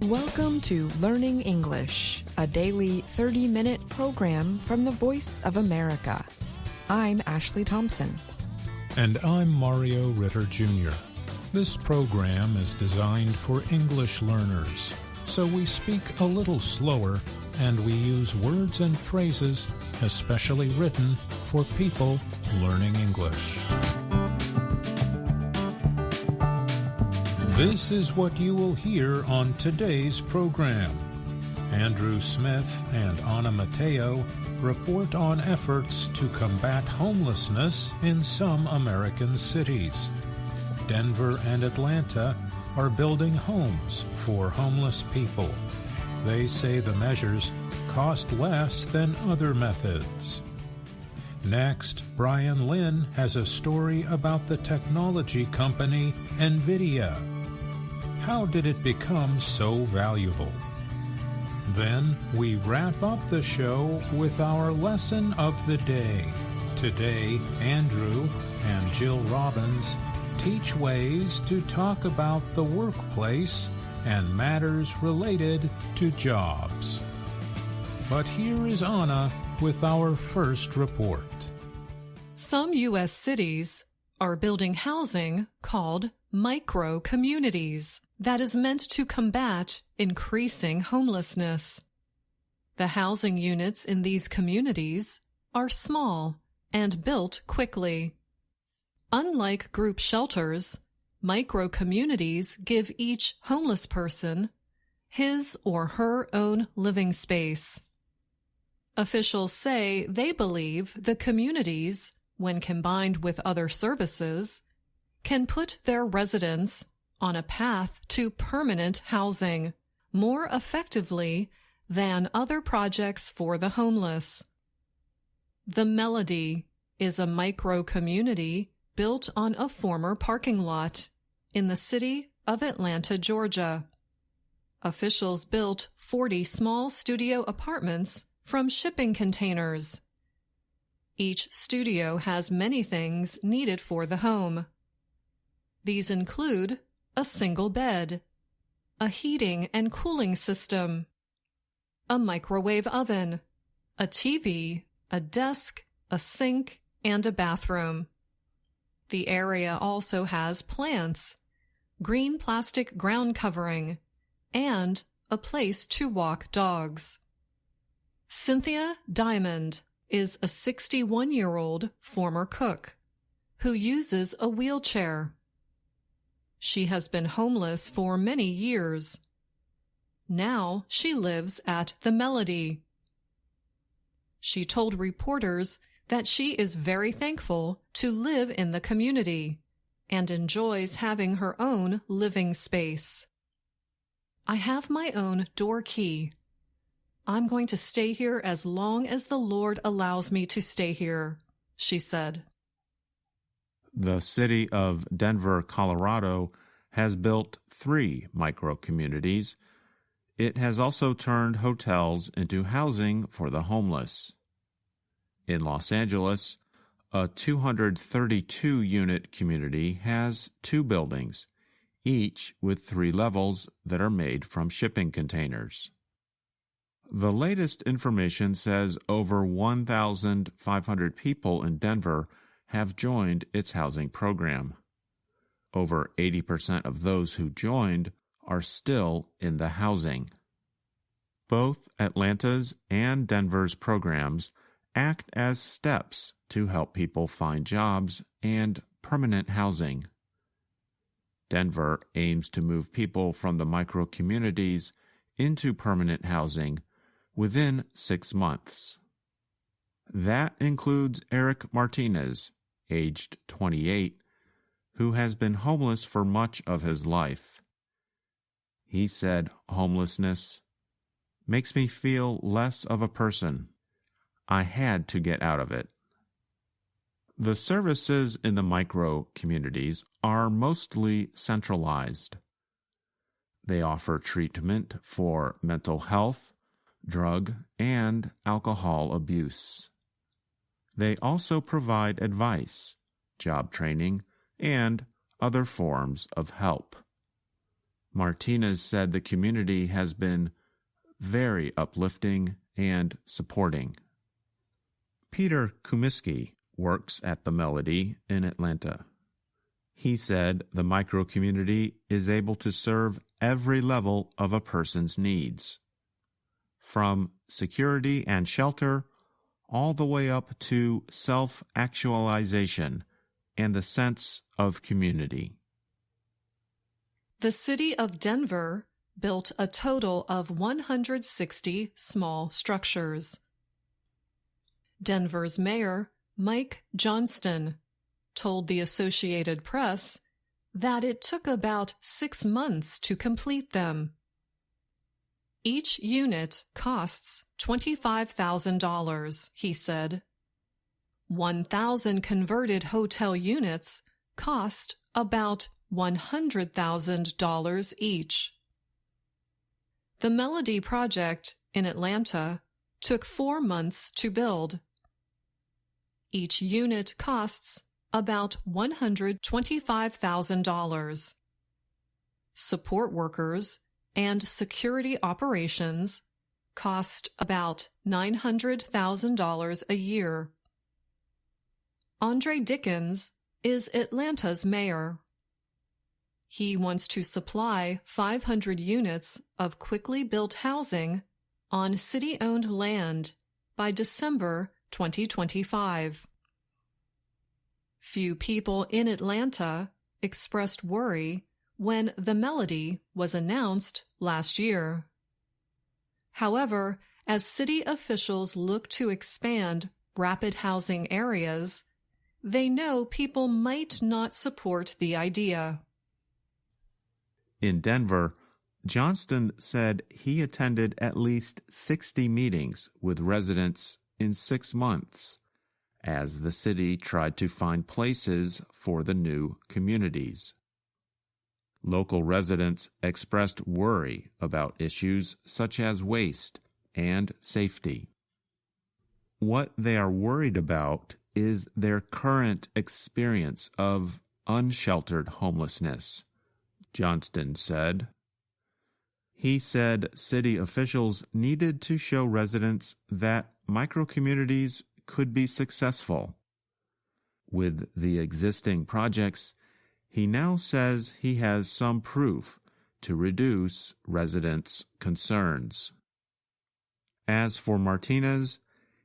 Welcome to Learning English, a daily 30-minute program from the Voice of America. I'm Ashley Thompson. And I'm Mario Ritter Jr. This program is designed for English learners, so we speak a little slower and we use words and phrases especially written for people learning English. This is what you will hear on today's program. Andrew Smith and Anna Mateo report on efforts to combat homelessness in some American cities. Denver and Atlanta are building homes for homeless people. They say the measures cost less than other methods. Next, Brian Lynn has a story about the technology company NVIDIA. How did it become so valuable? Then we wrap up the show with our lesson of the day. Today, Andrew and Jill Robbins teach ways to talk about the workplace and matters related to jobs. But here is Anna with our first report. Some U.S. cities are building housing called micro-communities that is meant to combat increasing homelessness. The housing units in these communities are small and built quickly. Unlike group shelters, micro-communities give each homeless person his or her own living space. Officials say they believe the communities, when combined with other services, can put their residents on a path to permanent housing more effectively than other projects for the homeless. The Melody is a micro-community built on a former parking lot in the city of Atlanta, Georgia. Officials built 40 small studio apartments from shipping containers. Each studio has many things needed for the home. These include a single bed, a heating and cooling system, a microwave oven, a TV, a desk, a sink, and a bathroom. The area also has plants, green plastic ground covering, and a place to walk dogs. Cynthia Diamond is a 61-year-old former cook who uses a wheelchair. She has been homeless for many years. Now she lives at the Melody. She told reporters that she is very thankful to live in the community and enjoys having her own living space. I have my own door key. I'm going to stay here as long as the Lord allows me to stay here, she said. The city of Denver, Colorado, has built 3 micro-communities. It has also turned hotels into housing for the homeless. In Los Angeles, a 232-unit community has 2 buildings, each with 3 levels that are made from shipping containers. The latest information says over 1,500 people in Denver have joined its housing program. Over 80% of those who joined are still in the housing. Both Atlanta's and Denver's programs act as steps to help people find jobs and permanent housing. Denver aims to move people from the micro-communities into permanent housing within 6 months. That includes Eric Martinez, aged 28, who has been homeless for much of his life. He said, "Homelessness makes me feel less of a person. I had to get out of it." The services in the micro-communities are mostly centralized. They offer treatment for mental health, drug, and alcohol abuse. They also provide advice, job training, and other forms of help. Martinez said the community has been very uplifting and supporting. Peter Kumiski works at the Melody in Atlanta. He said the micro-community is able to serve every level of a person's needs, from security and shelter all the way up to self-actualization and the sense of community. The city of Denver built a total of 160 small structures. Denver's mayor, Mike Johnston, told the Associated Press that it took about 6 months to complete them. Each unit costs $25,000, he said. 1,000 converted hotel units cost about $100,000 each. The Melody project in Atlanta took 4 months to build. Each unit costs about $125,000. Support workers and security operations cost about $900,000 a year. Andre Dickens is Atlanta's mayor. He wants to supply 500 units of quickly built housing on city-owned land by December 2025. Few people in Atlanta expressed worry when the Melody was announced last year. However, as city officials look to expand rapid housing areas, they know people might not support the idea. In Denver, Johnston said he attended at least 60 meetings with residents in 6 months as the city tried to find places for the new communities. Local residents expressed worry about issues such as waste and safety. What they are worried about is their current experience of unsheltered homelessness, Johnston said. He said city officials needed to show residents that microcommunities could be successful. With the existing projects, he now says he has some proof to reduce residents' concerns. As for Martinez,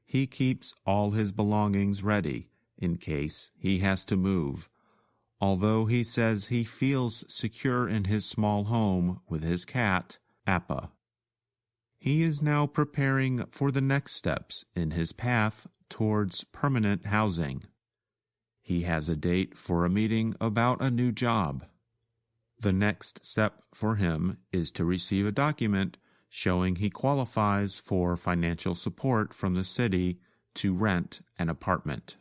he keeps all his belongings ready in case he has to move, although he says he feels secure in his small home with his cat, Appa. He is now preparing for the next steps in his path towards permanent housing. He has a date for a meeting about a new job. The next step for him is to receive a document showing he qualifies for financial support from the city to rent an apartment.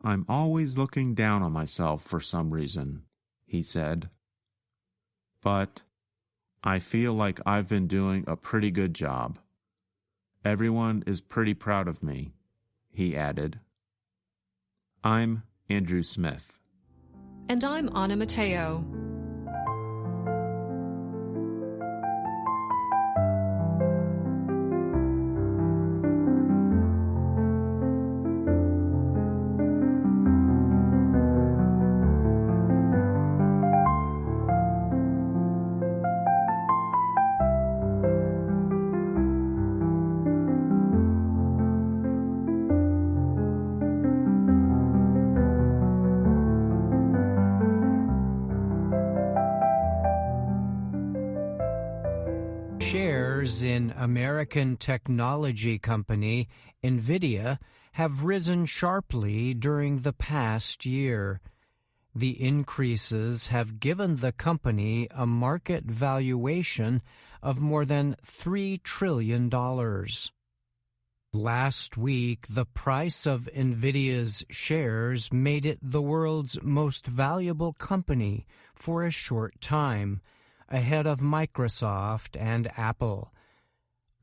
"I'm always looking down on myself for some reason," he said. "But I feel like I've been doing a pretty good job. Everyone is pretty proud of me," he added. I'm Andrew Smith. And I'm Anna Mateo. Shares in American technology company NVIDIA have risen sharply during the past year. The increases have given the company a market valuation of more than $3 trillion. Last week, the price of NVIDIA's shares made it the world's most valuable company for a short time, ahead of Microsoft and Apple.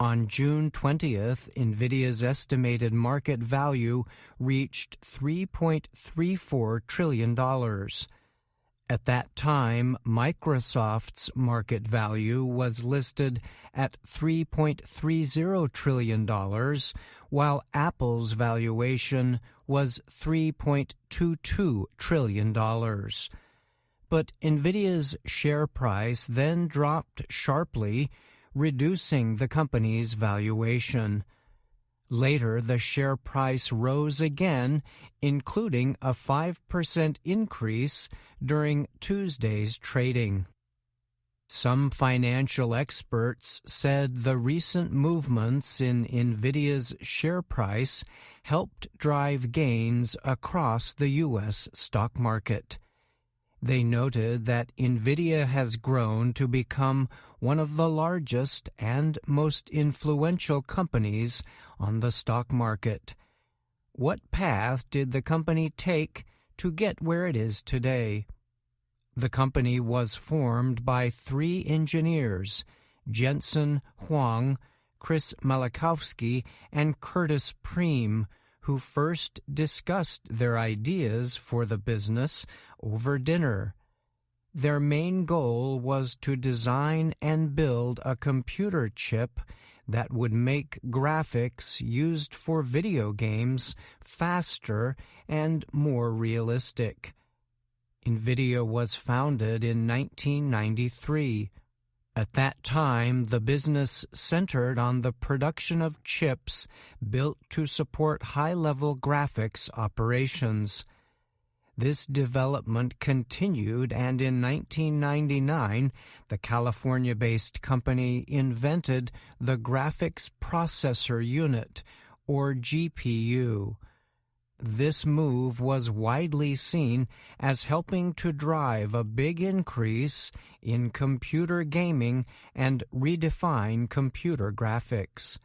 On June 20th, NVIDIA's estimated market value reached $3.34 trillion. At that time, Microsoft's market value was listed at $3.30 trillion, while Apple's valuation was $3.22 trillion. But NVIDIA's share price then dropped sharply, reducing the company's valuation. Later, the share price rose again, including a 5% increase during Tuesday's trading. Some financial experts said the recent movements in NVIDIA's share price helped drive gains across the U.S. stock market. They noted that NVIDIA has grown to become one of the largest and most influential companies on the stock market. What path did the company take to get where it is today? The company was formed by 3 engineers, Jensen Huang, Chris Malachowski, and Curtis Preem, who first discussed their ideas for the business over dinner. Their main goal was to design and build a computer chip that would make graphics used for video games faster and more realistic. NVIDIA was founded in 1993. At that time, the business centered on the production of chips built to support high-level graphics operations. This development continued, and in 1999, the California-based company invented the Graphics Processor Unit, or GPU. This move was widely seen as helping to drive a big increase in computer gaming and redefine computer graphics.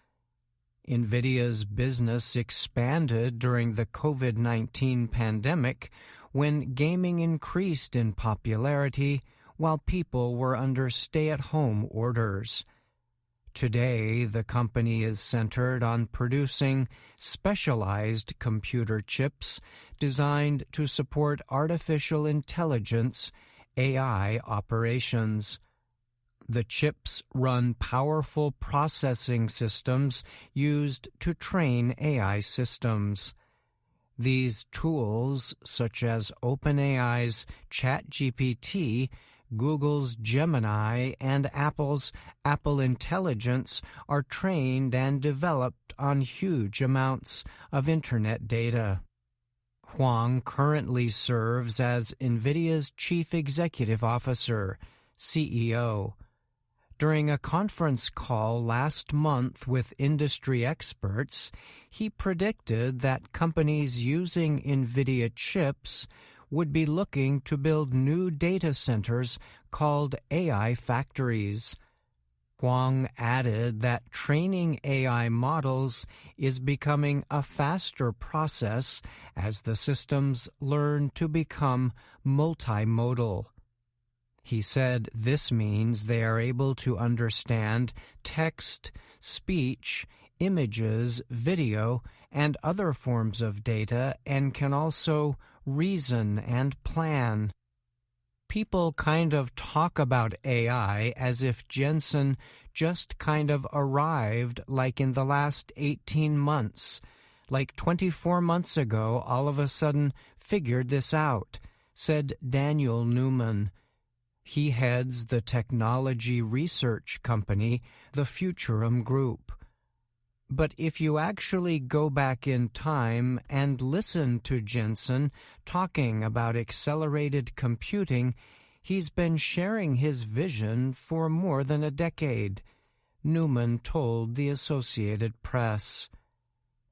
NVIDIA's business expanded during the COVID-19 pandemic when gaming increased in popularity while people were under stay-at-home orders. Today, the company is centered on producing specialized computer chips designed to support artificial intelligence, AI operations. The chips run powerful processing systems used to train AI systems. These tools, such as OpenAI's ChatGPT, Google's Gemini, and Apple's Apple Intelligence, are trained and developed on huge amounts of Internet data. Huang currently serves as NVIDIA's Chief Executive Officer, CEO. During a conference call last month with industry experts, he predicted that companies using NVIDIA chips would be looking to build new data centers called AI factories. Huang added that training AI models is becoming a faster process as the systems learn to become multimodal. He said this means they are able to understand text, speech, images, video, and other forms of data, and can also reason and plan. People kind of talk about AI as if Jensen just kind of arrived like in the last 18 months, like 24 months ago all of a sudden figured this out, said Daniel Newman. He heads the technology research company, the Futurum Group. But if you actually go back in time and listen to Jensen talking about accelerated computing, he's been sharing his vision for more than a decade, Newman told the Associated Press.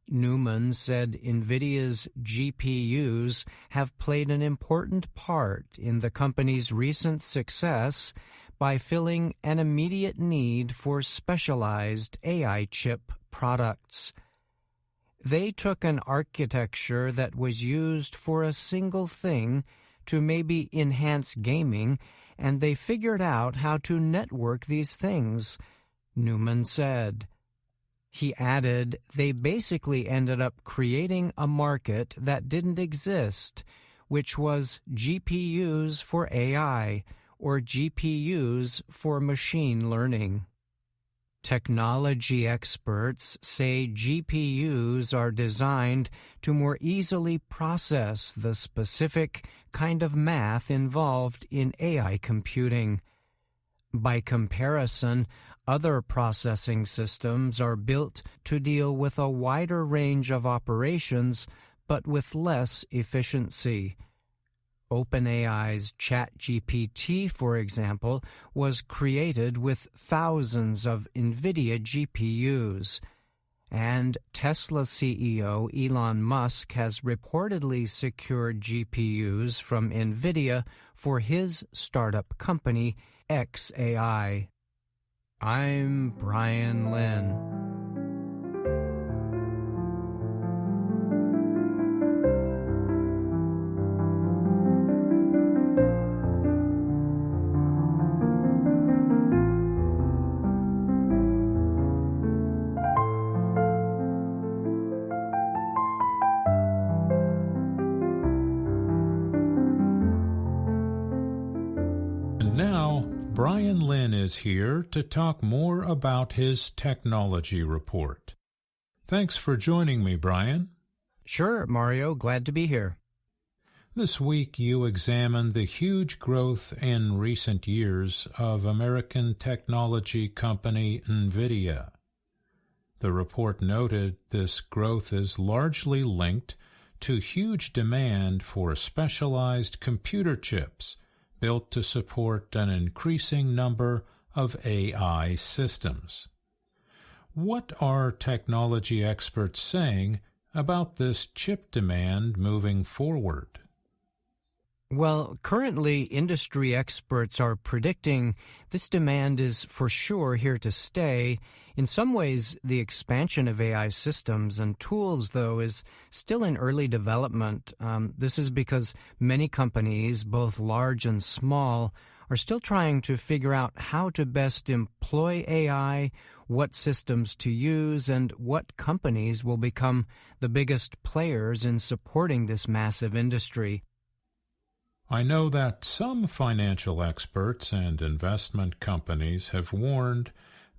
Newman said NVIDIA's GPUs have played an important part in the company's recent success by filling an immediate need for specialized AI chip products. They took an architecture that was used for a single thing to maybe enhance gaming, and they figured out how to network these things, Newman said. He added they basically ended up creating a market that didn't exist, which was GPUs for AI, or GPUs for machine learning. Technology experts say GPUs are designed to more easily process the specific kind of math involved in AI computing. By comparison, other processing systems are built to deal with a wider range of operations, but with less efficiency. OpenAI's ChatGPT, for example, was created with thousands of NVIDIA GPUs. And Tesla CEO Elon Musk has reportedly secured GPUs from NVIDIA for his startup company, xAI. I'm Brian Lynn. Now, Brian Lynn is here to talk more about his technology report. Thanks for joining me, Brian. Sure, Mario. Glad to be here. This week you examined the huge growth in recent years of American technology company NVIDIA. The report noted this growth is largely linked to huge demand for specialized computer chips built to support an increasing number of AI systems. What are technology experts saying about this chip demand moving forward? Well, currently industry experts are predicting this demand is for sure here to stay. In some ways, the expansion of AI systems and tools, though, is still in early development. This is because many companies, both large and small, are still trying to figure out how to best employ AI, what systems to use, and what companies will become the biggest players in supporting this massive industry. I know that some financial experts and investment companies have warned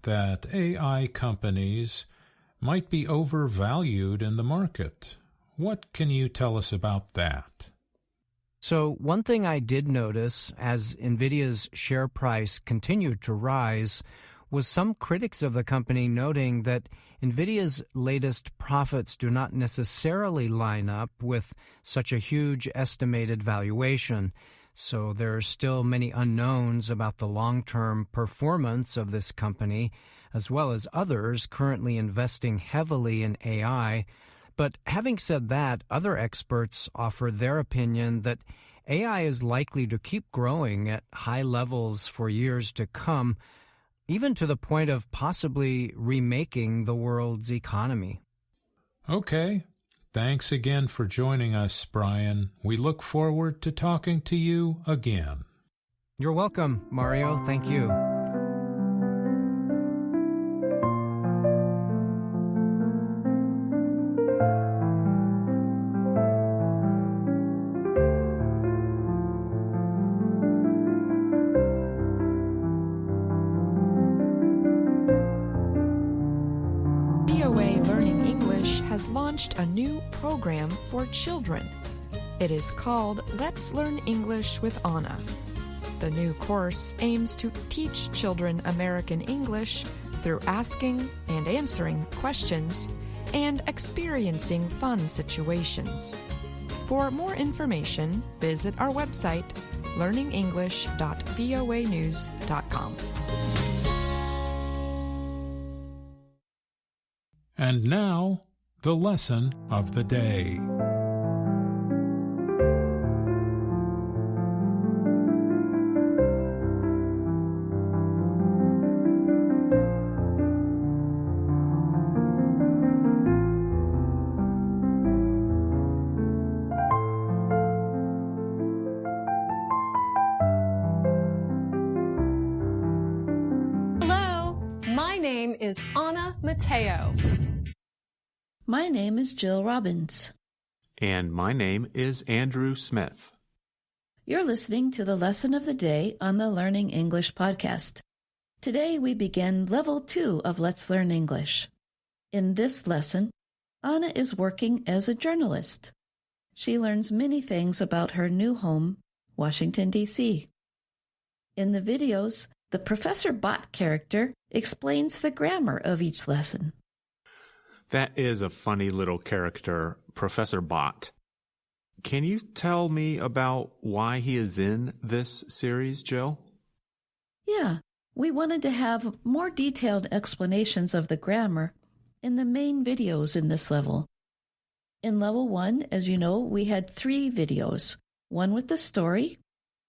that AI companies might be overvalued in the market. What can you tell us about that? So one thing I did notice as NVIDIA's share price continued to rise was some critics of the company noting that NVIDIA's latest profits do not necessarily line up with such a huge estimated valuation. So there are still many unknowns about the long-term performance of this company, as well as others currently investing heavily in AI. But having said that, other experts offer their opinion that AI is likely to keep growing at high levels for years to come, even to the point of possibly remaking the world's economy. Okay. Thanks again for joining us, Brian. We look forward to talking to you again. You're welcome, Mario. Thank you. VOA Learning English has launched a new program for children. It is called Let's Learn English with Anna. The new course aims to teach children American English through asking and answering questions and experiencing fun situations. For more information, visit our website, learningenglish.voanews.com. And now, the lesson of the day. Hello, my name is Anna Mateo. My name is Jill Robbins. And my name is Andrew Smith. You're listening to the Lesson of the Day on the Learning English podcast. Today we begin Level 2 of Let's Learn English. In this lesson, Anna is working as a journalist. She learns many things about her new home, Washington, D.C. In the videos, the Professor Bot character explains the grammar of each lesson. That is a funny little character, Professor Bot. Can you tell me about why he is in this series, Jill? Yeah, we wanted to have more detailed explanations of the grammar in the main videos in this level. In Level 1, as you know, we had 3 videos, one with the story,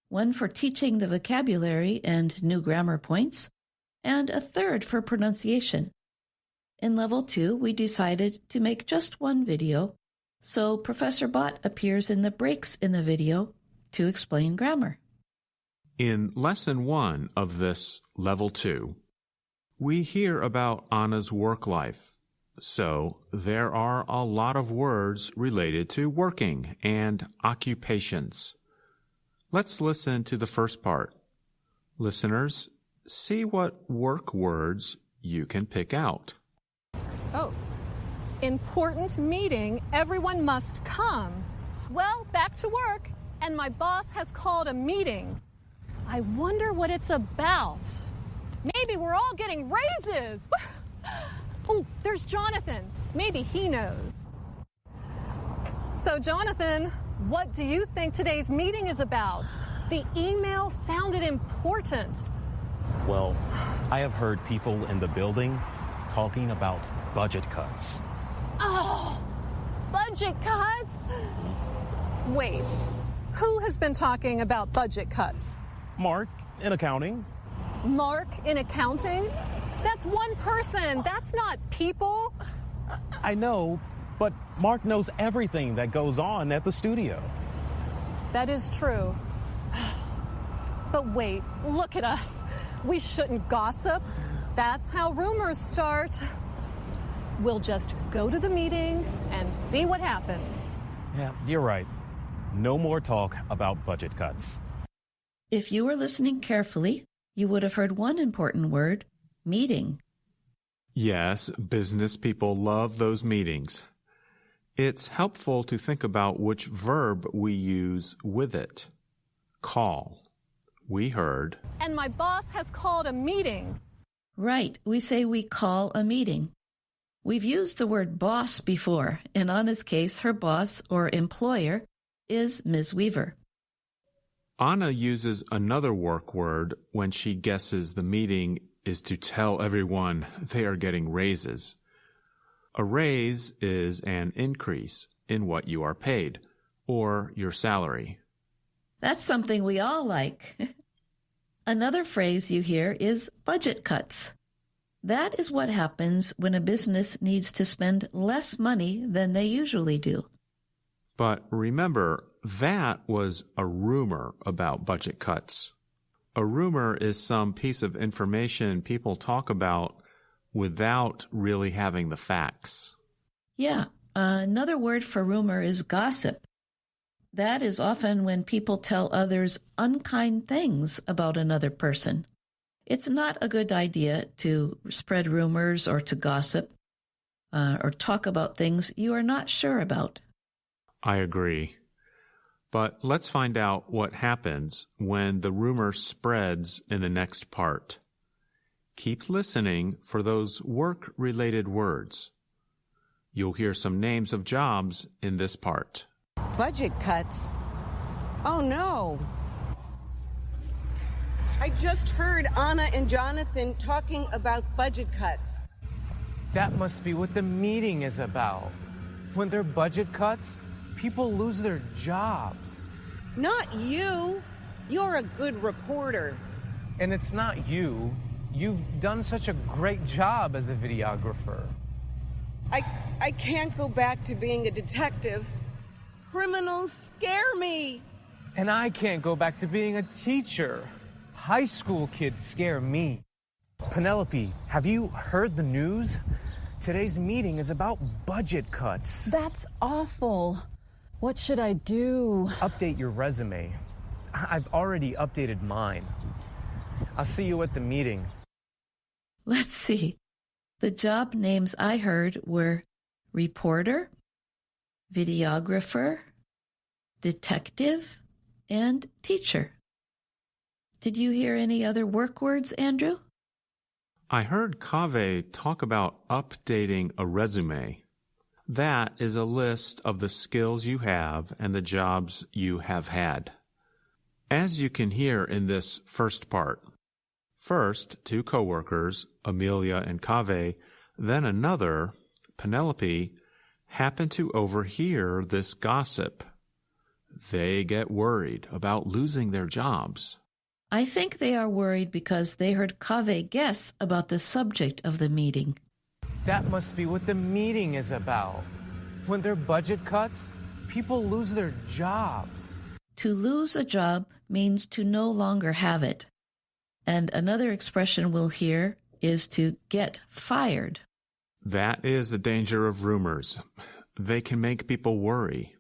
one for teaching the vocabulary and new grammar points, and a third for pronunciation. In Level 2, we decided to make just one video, so Professor Bot appears in the breaks in the video to explain grammar. In Lesson 1 of this Level 2, we hear about Anna's work life. So there are a lot of words related to working and occupations. Let's listen to the first part. Listeners, see what work words you can pick out. Oh, important meeting. Everyone must come. Well, back to work, and my boss has called a meeting. I wonder what it's about. Maybe we're all getting raises. Oh, there's Jonathan. Maybe he knows. So, Jonathan, what do you think today's meeting is about? The email sounded important. Well, I have heard people in the building talking about budget cuts. Oh, budget cuts? Wait, who has been talking about budget cuts? Mark, in accounting. Mark in accounting? That's one person. That's not people. I know, but Mark knows everything that goes on at the studio. That is true. But wait, look at us. We shouldn't gossip. That's how rumors start. We'll just go to the meeting and see what happens. Yeah, you're right. No more talk about budget cuts. If you were listening carefully, you would have heard one important word, meeting. Yes, business people love those meetings. It's helpful to think about which verb we use with it. Call. We heard. And my boss has called a meeting. Right, we say we call a meeting. We've used the word boss before. In Anna's case, her boss or employer is Ms. Weaver. Anna uses another work word when she guesses the meeting is to tell everyone they are getting raises. A raise is an increase in what you are paid, or your salary. That's something we all like. Another phrase you hear is budget cuts. That is what happens when a business needs to spend less money than they usually do. But remember, that was a rumor about budget cuts. A rumor is some piece of information people talk about without really having the facts. Yeah, another word for rumor is gossip. That is often when people tell others unkind things about another person. It's not a good idea to spread rumors or to gossip or talk about things you are not sure about. I agree. But let's find out what happens when the rumor spreads in the next part. Keep listening for those work-related words. You'll hear some names of jobs in this part. Budget cuts? Oh, no. I just heard Anna and Jonathan talking about budget cuts. That must be what the meeting is about. When there are budget cuts, people lose their jobs. Not you. You're a good reporter. And it's not you. You've done such a great job as a videographer. I can't go back to being a detective. Criminals scare me. And I can't go back to being a teacher. High school kids scare me. Penelope, have you heard the news? Today's meeting is about budget cuts. That's awful. What should I do? Update your resume. I've already updated mine. I'll see you at the meeting. Let's see. The job names I heard were reporter, videographer, detective, and teacher. Did you hear any other work words, Andrew? I heard Kaveh talk about updating a resume. That is a list of the skills you have and the jobs you have had. As you can hear in this first part, first, two coworkers, Amelia and Kaveh, then another, Penelope, happen to overhear this gossip. They get worried about losing their jobs. I think they are worried because they heard Kaveh guess about the subject of the meeting. That must be what the meeting is about. When there are budget cuts, people lose their jobs. To lose a job means to no longer have it. And another expression we'll hear is to get fired. That is the danger of rumors. They can make people worry.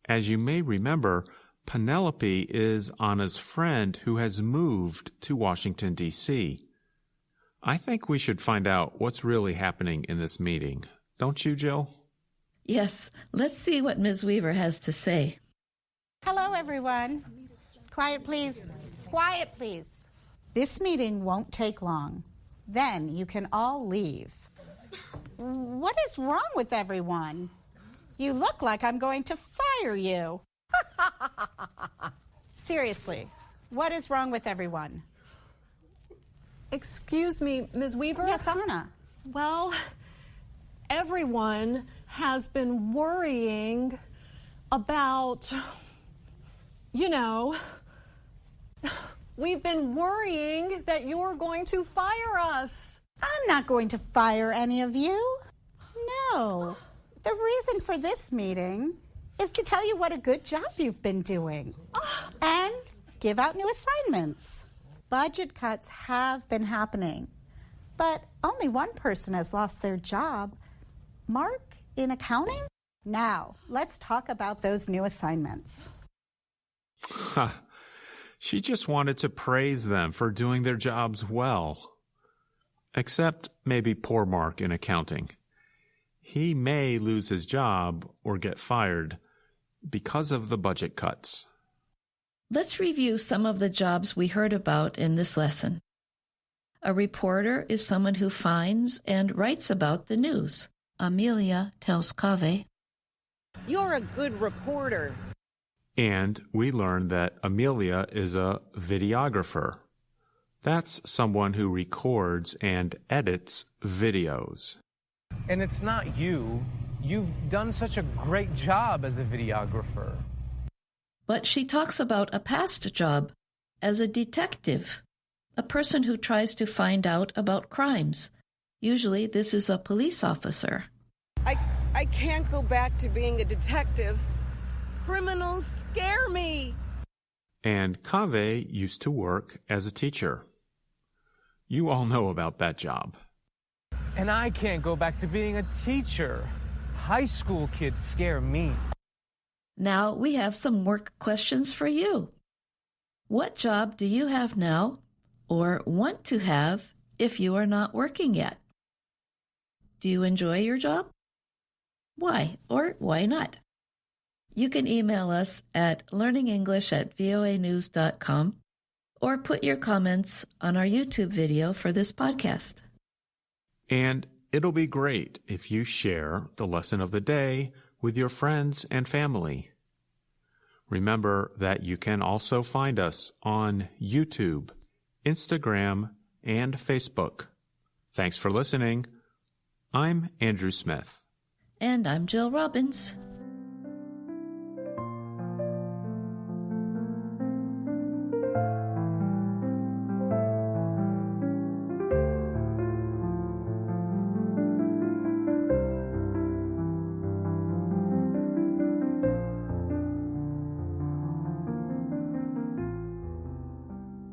As you may remember, Penelope is Anna's friend who has moved to Washington, D.C. I think we should find out what's really happening in this meeting. Don't you, Jill? Yes, let's see what Ms. Weaver has to say. Hello, everyone. Quiet, please. Quiet, please. This meeting won't take long. Then you can all leave. What is wrong with everyone? You look like I'm going to fire you. Seriously, what is wrong with everyone? Excuse me, Ms. Weaver? Yes, Anna. Well, everyone has been worrying about, we've been worrying that you're going to fire us. I'm not going to fire any of you. No. The reason for this meeting is to tell you what a good job you've been doing and give out new assignments. Budget cuts have been happening, but only one person has lost their job. Mark, in accounting? Now, let's talk about those new assignments. She just wanted to praise them for doing their jobs well. Except maybe poor Mark in accounting. He may lose his job or get fired because of the budget cuts. Let's review some of the jobs we heard about in this lesson. A reporter is someone who finds and writes about the news. Amelia tells Kaveh. You're a good reporter. And we learned that Amelia is a videographer. That's someone who records and edits videos. And it's not you. You've done such a great job as a videographer. But she talks about a past job as a detective, a person who tries to find out about crimes. Usually this is a police officer. I can't go back to being a detective. Criminals scare me. And Kaveh used to work as a teacher. You all know about that job. And I can't go back to being a teacher. High school kids scare me. Now we have some work questions for you. What job do you have now or want to have if you are not working yet? Do you enjoy your job? Why or why not? You can email us at learningenglish@voanews.com or put your comments on our YouTube video for this podcast. And it'll be great if you share the lesson of the day with your friends and family. Remember that you can also find us on YouTube, Instagram, and Facebook. Thanks for listening. I'm Andrew Smith. And I'm Jill Robbins.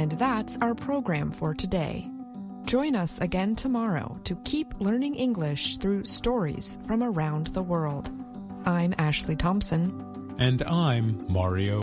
And that's our program for today. Join us again tomorrow to keep learning English through stories from around the world. I'm Ashley Thompson. And I'm Mario.